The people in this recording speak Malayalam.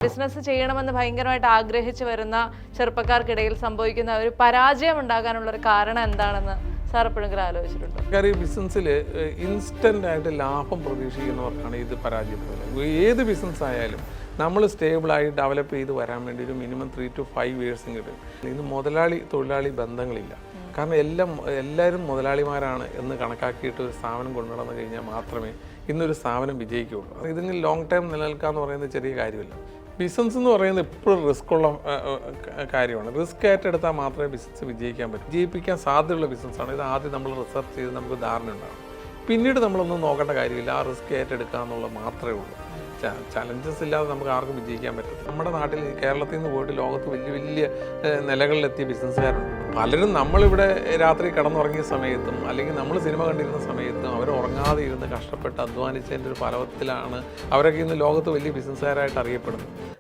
ബിസിനസ് ചെയ്യണമെന്ന് ഭയങ്കരമായിട്ട് ആഗ്രഹിച്ചു വരുന്ന ചെറുപ്പക്കാർക്കിടയിൽ സംഭവിക്കുന്ന ഒരു പരാജയം ഉണ്ടാകാനുള്ള ഒരു കാരണം എന്താണെന്ന് സാർ എപ്പോഴെങ്കിലും ആലോചിച്ചിട്ടുണ്ടോ? ഈ ബിസിനസ്സിൽ ഇൻസ്റ്റൻ്റ് ആയിട്ട് ലാഭം പ്രതീക്ഷിക്കുന്നവർക്കാണ് ഇത് പരാജയപ്പെടുന്നത്. ഏത് ബിസിനസ് ആയാലും നമ്മൾ സ്റ്റേബിളായി ഡെവലപ്പ് ചെയ്ത് വരാൻ വേണ്ടി ഒരു മിനിമം 3 to 5 years കിട്ടും. ഇന്ന് മുതലാളി തൊഴിലാളി ബന്ധങ്ങളില്ല. കാരണം എല്ലാവരും മുതലാളിമാരാണ് എന്ന് കണക്കാക്കിയിട്ട് ഒരു സ്ഥാപനം കൊണ്ടുനടന്നു കഴിഞ്ഞാൽ മാത്രമേ ഇന്നൊരു സ്ഥാപനം വിജയിക്കുകയുള്ളൂ. ഇതിന് ലോങ് ടൈം നിലനിൽക്കുക എന്ന് പറയുന്നത് ചെറിയ കാര്യമില്ല. ബിസിനസ് എന്ന് പറയുന്നത് എപ്പോഴും റിസ്ക്കുള്ള കാര്യമാണ്. റിസ്ക് ഏറ്റെടുത്താൽ മാത്രമേ ബിസിനസ് വിജയിക്കാൻ പറ്റൂ. വിജയിപ്പിക്കാൻ സാധ്യതയുള്ള ബിസിനസ്സാണ്. ഇത് ആദ്യം നമ്മൾ റിസർച്ച് ചെയ്ത് നമുക്ക് ധാരണ ഉണ്ടാകും. പിന്നീട് നമ്മളൊന്നും നോക്കേണ്ട കാര്യമില്ല. ആ റിസ്ക് ഏറ്റെടുക്കുക എന്നുള്ളത് മാത്രമേ ഉള്ളൂ. ചലഞ്ചസ് ഇല്ലാതെ നമുക്ക് ആർക്കും വിജയിക്കാൻ പറ്റും. നമ്മുടെ നാട്ടിൽ കേരളത്തിൽ നിന്ന് പോയിട്ട് ലോകത്ത് വലിയ വലിയ നിലകളിലെത്തിയ ബിസിനസ്സുകാരുണ്ട്. പലരും നമ്മളിവിടെ രാത്രി കിടന്നുറങ്ങിയ സമയത്തും അല്ലെങ്കിൽ നമ്മൾ സിനിമ കണ്ടിരുന്ന സമയത്തും അവർ ഉറങ്ങാതെ ഇരുന്ന് കഷ്ടപ്പെട്ട് അധ്വാനിച്ചതിൻ്റെ ഒരു ഫലത്തിലാണ് അവരൊക്കെ ഇന്ന് ലോകത്ത് വലിയ ബിസിനസ്സുകാരായിട്ട് അറിയപ്പെടുന്നത്.